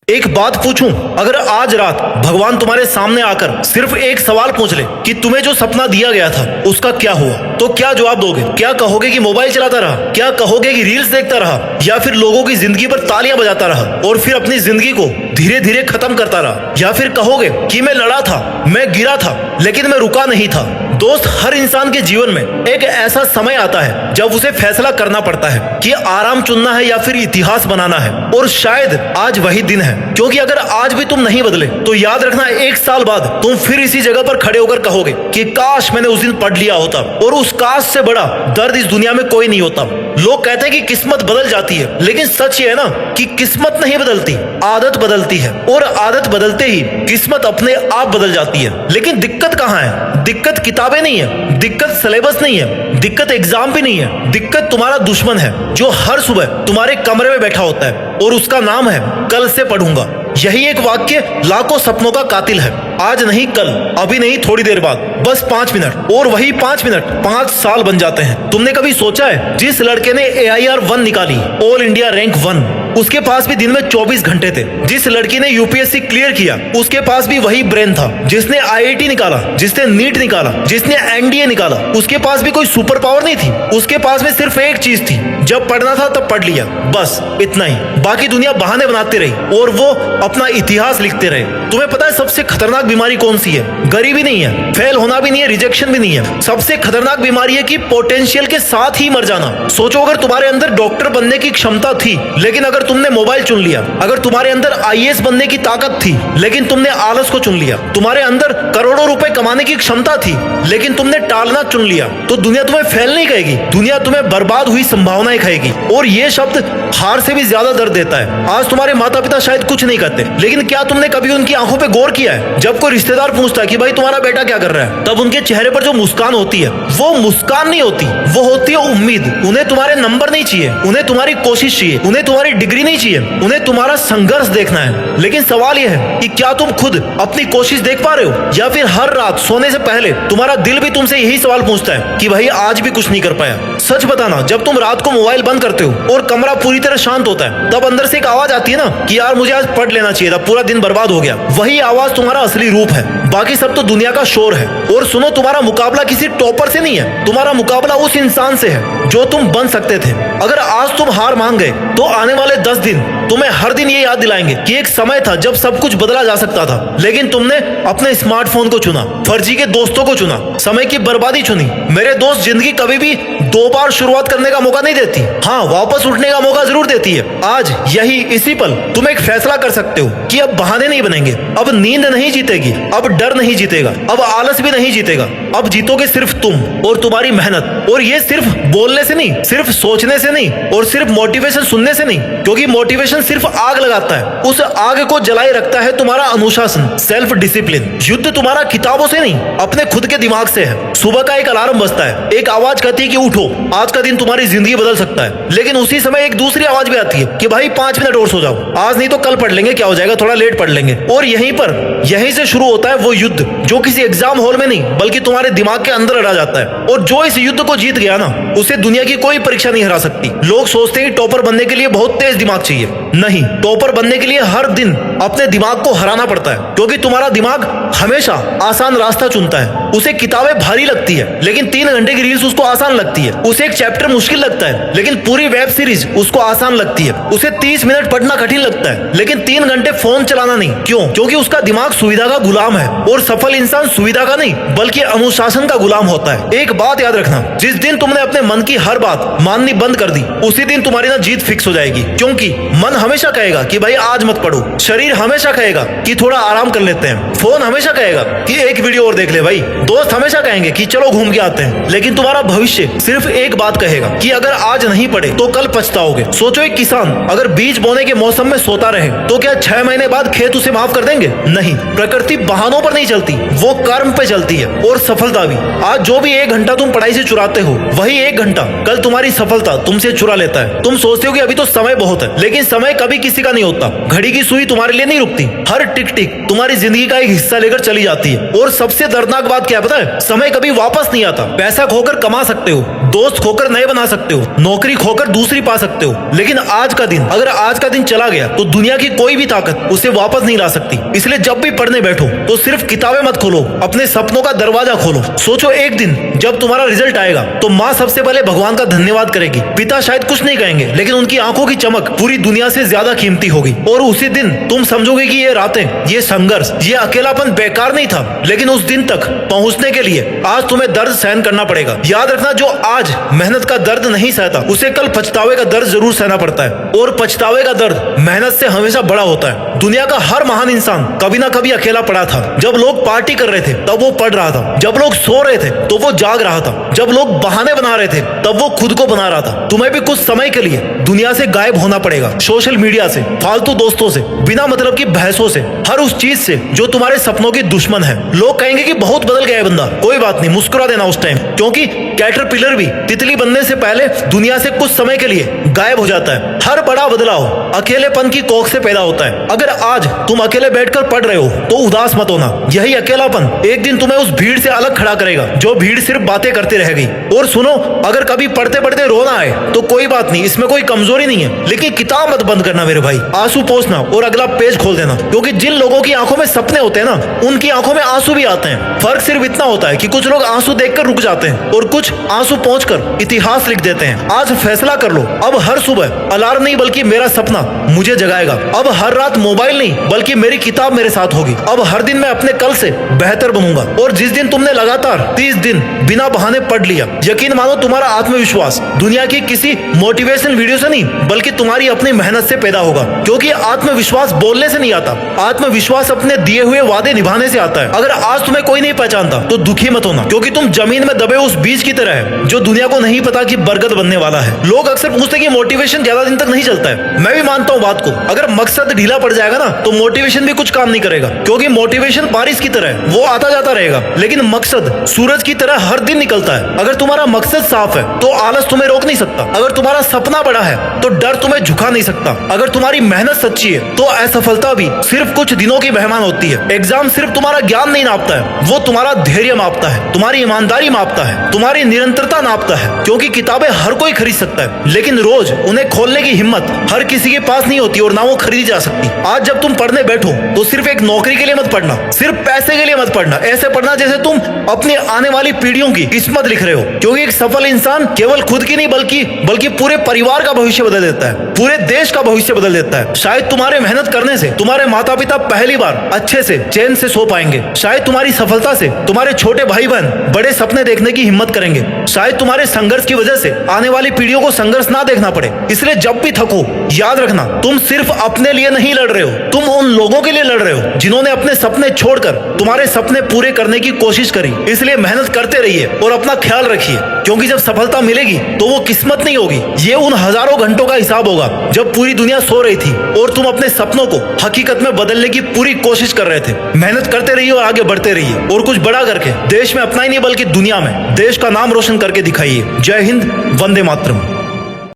एक बात पूछूं, अगर आज रात भगवान तुम्हारे सामने आकर सिर्फ एक सवाल पूछ ले कि तुम्हें जो सपना दिया गया था उसका क्या हुआ, तो क्या जवाब दोगे? क्या कहोगे कि मोबाइल चलाता रहा? क्या कहोगे कि रील्स देखता रहा? या फिर लोगों की जिंदगी पर तालियां बजाता रहा और फिर अपनी जिंदगी को धीरे धीरे खत्म करता रहा? या फिर कहोगे कि मैं लड़ा था, मैं गिरा था, लेकिन मैं रुका नहीं था? दोस्त, हर इंसान के जीवन में एक ऐसा समय आता है जब उसे फैसला करना पड़ता है कि आराम चुनना है या फिर इतिहास बनाना है। और शायद आज वही दिन है, क्योंकि अगर आज भी तुम नहीं बदले तो याद रखना, एक साल बाद तुम फिर इसी जगह पर खड़े होकर कहोगे कि काश मैंने उस दिन पढ़ लिया होता। और उस काश से बड़ा दर्द इस दुनिया में कोई नहीं होता। लोग कहते हैं कि किस्मत बदल जाती है, लेकिन सच ये है ना कि किस्मत नहीं बदलती, आदत बदलती है। और आदत बदलते ही किस्मत अपने आप बदल जाती है। लेकिन दिक्कत कहाँ है? दिक्कत किताबें नहीं है, दिक्कत सिलेबस नहीं है, दिक्कत एग्जाम भी नहीं है। दिक्कत तुम्हारा दुश्मन है जो हर सुबह तुम्हारे कमरे में बैठा होता है और उसका नाम है कल से पढ़ूंगा। यही एक वाक्य लाखों सपनों का कातिल है। आज नहीं कल, अभी नहीं थोड़ी देर बाद, बस 5 मिनट, और वही 5 मिनट 5 साल बन जाते हैं। तुमने कभी सोचा है, जिस लड़के ने AIR 1 निकाली, ऑल इंडिया रैंक 1, उसके पास भी दिन में 24 घंटे थे। जिस लड़की ने UPSC क्लियर किया, उसके पास भी वही ब्रेन था। जिसने IIT निकाला, जिसने नीट निकाला, जिसने NDA निकाला, उसके पास भी कोई सुपर पावर नहीं थी। उसके पास में सिर्फ एक चीज थी, जब पढ़ना था तब पढ़ लिया, बस इतना ही। बाकी दुनिया बहाने बनाती रही और वो अपना इतिहास लिखते रहे। तुम्हें पता है सबसे खतरनाक बीमारी कौन सी है? गरीबी नहीं है, फेल होना भी नहीं है, रिजेक्शन भी नहीं है। सबसे खतरनाक बीमारी है कि पोटेंशियल के साथ ही मर जाना। सोचो, अगर तुम्हारे अंदर डॉक्टर बनने की क्षमता थी, लेकिन अगर तुमने मोबाइल चुन लिया, अगर तुम्हारे अंदर IAS बनने की ताकत थी, लेकिन तुमने आलस को चुन लिया, तुम्हारे अंदर करोड़ों रुपए कमाने की क्षमता थी, लेकिन तुमने टालना चुन लिया, तो दुनिया तुम्हें फेल नहीं कहेगी, दुनिया तुम्हें बर्बाद हुई संभावनाएं कहेगी। और ये शब्द हार से भी ज्यादा दर्द देता है। आज तुम्हारे माता पिता शायद कुछ नहीं करते, लेकिन क्या तुमने कभी उनकी आंखों पे गौर किया है? जब कोई रिश्तेदार पूछता है कि भाई तुम्हारा बेटा क्या कर रहा है, तब उनके चेहरे पर जो मुस्कान होती है, वो मुस्कान नहीं होती, वो होती है उम्मीद। उन्हें तुम्हारे नंबर नहीं चाहिए, उन्हें तुम्हारी कोशिश चाहिए, उन्हें तुम्हारी डिग्री नहीं चाहिए, उन्हें तुम्हारा संघर्ष देखना है। लेकिन सवाल यह है कि क्या तुम खुद अपनी कोशिश देख पा रहे हो? या फिर हर रात सोने से पहले तुम्हारा दिल भी तुमसे यही सवाल पूछता है कि भाई आज भी कुछ नहीं कर पाया? सच बताना, जब तुम रात को मोबाइल बंद करते हो और कमरा पूरी तरह शांत होता है, तब अंदर से एक आवाज आती है ना कि यार मुझे आज पढ़ लेना चाहिए था, पूरा दिन बर्बाद हो गया। वही आवाज तुम्हारा असली रूप है, बाकी सब तो दुनिया का शोर है। और सुनो, तुम्हारा मुकाबला किसी टॉपर से नहीं है, तुम्हारा मुकाबला उस इंसान से है जो तुम बन सकते थे। अगर आज तुम हार मान गए तो आने वाले 10 दिन तुम्हें हर दिन ये याद दिलाएंगे कि एक समय था जब सब कुछ बदला जा सकता था, लेकिन तुमने अपने स्मार्टफोन को चुना, फर्जी के दोस्तों को चुना, समय की बर्बादी चुनी। मेरे दोस्त, जिंदगी कभी भी 2 बार शुरुआत करने का मौका नहीं देती, हाँ वापस उठने का मौका जरूर देती है। आज यही इसी पल तुम एक फैसला कर सकते हो कि अब बहाने नहीं बनेंगे, अब नींद नहीं जीतेगी, अब डर नहीं जीतेगा, अब आलस भी नहीं जीतेगा। अब जीतोगे सिर्फ तुम और तुम्हारी मेहनत। और ये सिर्फ बोलने से नहीं, सिर्फ सोचने से नहीं, और सिर्फ मोटिवेशन सुनने से नहीं, क्योंकि मोटिवेशन सिर्फ आग लगाता है, उस आग को जलाए रखता है तुम्हारा अनुशासन, सेल्फ डिसिप्लिन। युद्ध तुम्हारा किताबों से नहीं, अपने खुद के दिमाग से है। सुबह का एक अलार्म बजता है, एक आवाज कहती है कि उठो, आज का दिन तुम्हारी जिंदगी बदल सकता है। लेकिन उसी समय एक दूसरी आवाज भी आती है कि भाई 5 मिनट और सो जाओ, आज नहीं तो कल पढ़ लेंगे, क्या हो जाएगा, थोड़ा लेट पढ़ लेंगे। और यहीं से शुरू होता है वो युद्ध जो किसी एग्जाम हॉल में नहीं बल्कि तुम्हारे दिमाग के अंदर लड़ा जाता है। और जो इस युद्ध को जीत गया ना, उसे दुनिया की कोई परीक्षा नहीं हरा सकती। लोग सोचते हैं कि टॉपर बनने के लिए बहुत तेज दिमाग चाहिए। नहीं, टॉपर बनने के लिए हर दिन अपने दिमाग को हराना पड़ता है, क्योंकि तुम्हारा दिमाग हमेशा आसान रास्ता चुनता है। उसे किताबें भारी लगती है, लेकिन 3 घंटे की रील्स उसको आसान लगती है। उसे एक चैप्टर मुश्किल लगता है, लेकिन पूरी वेब सीरीज उसको आसान लगती है। उसे 30 मिनट पढ़ना कठिन लगता है, लेकिन 3 घंटे फोन चलाना नहीं। क्यों? क्योंकि उसका दिमाग सुविधा का गुलाम है। और सफल इंसान सुविधा का नहीं बल्कि अनुशासन का गुलाम होता है। एक बात याद रखना, जिस दिन तुमने अपने मन की हर बात माननी बंद कर दी, उसी दिन तुम्हारी ना जीत फिक्स हो जाएगी। क्योंकि मन हमेशा कहेगा कि भाई आज मत पढ़ो, शरीर हमेशा कहेगा कि थोड़ा आराम कर लेते हैं, फोन हमेशा कहेगा कि एक वीडियो और देख ले भाई, दोस्त हमेशा कहेंगे कि चलो घूम के आते हैं। लेकिन तुम्हारा भविष्य सिर्फ एक बात कहेगा कि अगर आज नहीं पढ़े तो कल पछताओगे। सोचो, एक किसान अगर बीज बोने के मौसम में सोता रहे तो क्या 6 महीने बाद खेत उसे माफ कर देंगे? नहीं। प्रकृति बहानों पर नहीं चलती, वो कर्म पे चलती है। और सफलता भी, आज जो भी 1 घंटा तुम पढ़ाई से चुराते हो, वही 1 घंटा कल तुम्हारी सफलता तुमसे चुरा लेता है। तुम सोचते हो कि अभी तो समय बहुत है, लेकिन समय कभी किसी का नहीं होता। घड़ी की सुई तुम्हारे लिए नहीं रुकती, हर टिक टिक तुम्हारी जिंदगी का एक हिस्सा लेकर लेकर चली जाती है। और सबसे दर्दनाक बात क्या है पता है? समय कभी वापस नहीं आता। पैसा खोकर कमा सकते हो, दोस्त खोकर नए बना सकते हो, नौकरी खोकर दूसरी पा सकते हो, लेकिन आज का दिन, अगर आज का दिन चला गया तो दुनिया की कोई भी ताकत उसे वापस नहीं ला सकती। इसलिए जब भी पढ़ने बैठो तो सिर्फ किताबें मत खोलो, अपने सपनों का दरवाजा खोलो। सोचो एक दिन जब तुम्हारा रिजल्ट आएगा तो माँ सबसे पहले भगवान का धन्यवाद करेगी, पिता शायद कुछ नहीं कहेंगे, लेकिन उनकी आंखों की चमक पूरी दुनिया से ज्यादा कीमती होगी। और उसी दिन तुम समझोगे कि ये रातें, ये संघर्ष, ये अकेलापन बेकार नहीं था, लेकिन उस दिन तक पहुंचने के लिए आज तुम्हें दर्द सहन करना पड़ेगा। याद रखना, जो आज मेहनत का दर्द नहीं सहता उसे कल पछतावे का दर्द जरूर सहना पड़ता है, और पछतावे का दर्द मेहनत से हमेशा बड़ा होता है। दुनिया का हर महान इंसान कभी ना कभी अकेला पड़ा था। जब लोग पार्टी कर रहे थे तब वो पढ़ रहा था, जब लोग सो रहे थे तो वो जाग रहा था, जब लोग बहाने बना रहे थे तब वो खुद को बना रहा था। तुम्हें भी कुछ समय के लिए दुनिया से गायब होना पड़ेगा, सोशल मीडिया से, फालतू दोस्तों से, बिना मतलब की बहसों से, हर उस चीज से जो तुम्हारे सपनों की दुश्मन है। लोग कहेंगे कि बहुत बदल गया है बंदा, कोई बात नहीं, मुस्कुरा देना उस टाइम, क्योंकि कैटरपिलर भी तितली बनने से पहले दुनिया से कुछ समय के लिए गायब हो जाता है। हर बड़ा बदलाव अकेलेपन की कोख से पैदा होता है। अगर आज तुम अकेले बैठकर पढ़ रहे हो तो उदास मत होना, यही अकेलापन एक दिन तुम्हें उस भीड़ से अलग खड़ा करेगा जो भीड़ सिर्फ बातें करते रह गई। और सुनो, अगर कभी पढ़ते पढ़ते रोना आए तो कोई बात नहीं, इसमें कोई कमजोरी नहीं है, लेकिन किताब मत बंद करना मेरे भाई, आंसू पोंछना और अगला पेज खोल देना, क्योंकि जिन लोगों की आंखों में सपने होते हैं ना, उनकी आंखों में आंसू भी आते हैं। फर्क सिर्फ इतना होता है कि कुछ लोग आंसू देखकर रुक जाते हैं और कुछ आंसू पोंछकर इतिहास लिख देते हैं। आज फैसला कर लो, अब हर सुबह अलार्म नहीं बल्कि मेरा सपना मुझे जगाएगा। अब हर रात मोबाइल नहीं बल्कि मेरी किताब मेरे साथ होगी। अब हर दिन मैं अपने कल से बेहतर बनूंगा। और जिस दिन तुमने लगातार 30 दिन बिना बहाने पढ़ लिया, यकीन मानो तुम्हारा आत्मविश्वास दुनिया की किसी मोटिवेशनल वीडियो से नहीं बल्कि तुम्हारी अपनी मेहनत से पैदा होगा। क्योंकि आत्मविश्वास बोलने से नहीं आता, आत्मविश्वास अपने दिए हुए वादे निभाने से आता है। अगर आज तुम्हें कोई नहीं पहचानता तो दुखी मत होना, क्योंकि तुम जमीन में दबे उस बीज की तरह है जो दुनिया को नहीं पता कि बरगद बनने वाला है। लोग अक्सर पूछते हैं कि मोटिवेशन ज्यादा दिन तक नहीं चलता है। मैं भी मानता हूँ बात को, अगर मकसद ढीला पड़ जाएगा ना तो मोटिवेशन भी कुछ काम नहीं करेगा, क्योंकि मोटिवेशन बारिश की तरह है, वो आता जाता रहेगा, लेकिन मकसद सूरज की तरह हर दिन निकलता है। अगर तुम्हारा मकसद साफ है तो आलस तुम्हें रोक नहीं सकता, अगर तुम्हारा सपना बड़ा है तो डर तुम्हें झुका नहीं सकता, अगर तुम्हारी मेहनत सच्ची है तो असफलता भी सिर्फ कुछ दिनों की मेहमान होती है। एग्जाम सिर्फ तुम्हारा ज्ञान नहीं नापता है, वो तुम्हारा धैर्य मापता है, तुम्हारी ईमानदारी मापता है, तुम्हारी निरंतरता नापता है। क्योंकि किताबें हर कोई खरीद सकता है, लेकिन रोज उन्हें खोलने की हिम्मत हर किसी के पास नहीं होती और ना वो खरीदी जा सकती। आज जब तुम पढ़ने बैठो तो सिर्फ एक नौकरी के लिए मत पढ़ना, सिर्फ पैसे के लिए मत पढ़ना, ऐसे पढ़ना जैसे तुम अपनी आने वाली पीढ़ियों की किस्मत लिख रहे हो। क्योंकि एक सफल इंसान केवल खुद की नहीं बल्कि पूरे परिवार का भविष्य बदल देता है, पूरे देश का भविष्य बदल देता है। शायद तुम्हारे मेहनत करने से तुम्हारे माता पिता पहली बार अच्छे से चैन से सो पाएंगे, शायद तुम्हारी सफलता से तुम्हारे छोटे भाई बहन बड़े सपने देखने की हिम्मत करेंगे, शायद तुम्हारे संघर्ष की वजह से आने वाली पीढ़ियों को संघर्ष ना देखना पड़े। इसलिए जब भी थको याद रखना, तुम सिर्फ अपने लिए नहीं लड़ रहे हो, तुम उन लोगों के लिए लड़ रहे हो जिन्होंने अपने सपने छोड़कर तुम्हारे सपने पूरे करने की कोशिश करी। इसलिए मेहनत करते रहिए और अपना ख्याल रखिए, क्योंकि जब सफलता मिलेगी तो वो किस्मत नहीं होगी, ये उन हजारों घंटों का हिसाब होगा जब पूरी दुनिया सो रही थी और तुम अपने सपनों को हकीकत में बदलने की पूरी कोशिश कर रहे थे। मेहनत करते रहिए और आगे बढ़ते रहिए, और कुछ बड़ा करके देश में अपना ही नहीं बल्कि दुनिया में देश का नाम रोशन करके दिखाइए। जय हिंद, वंदे मातरम।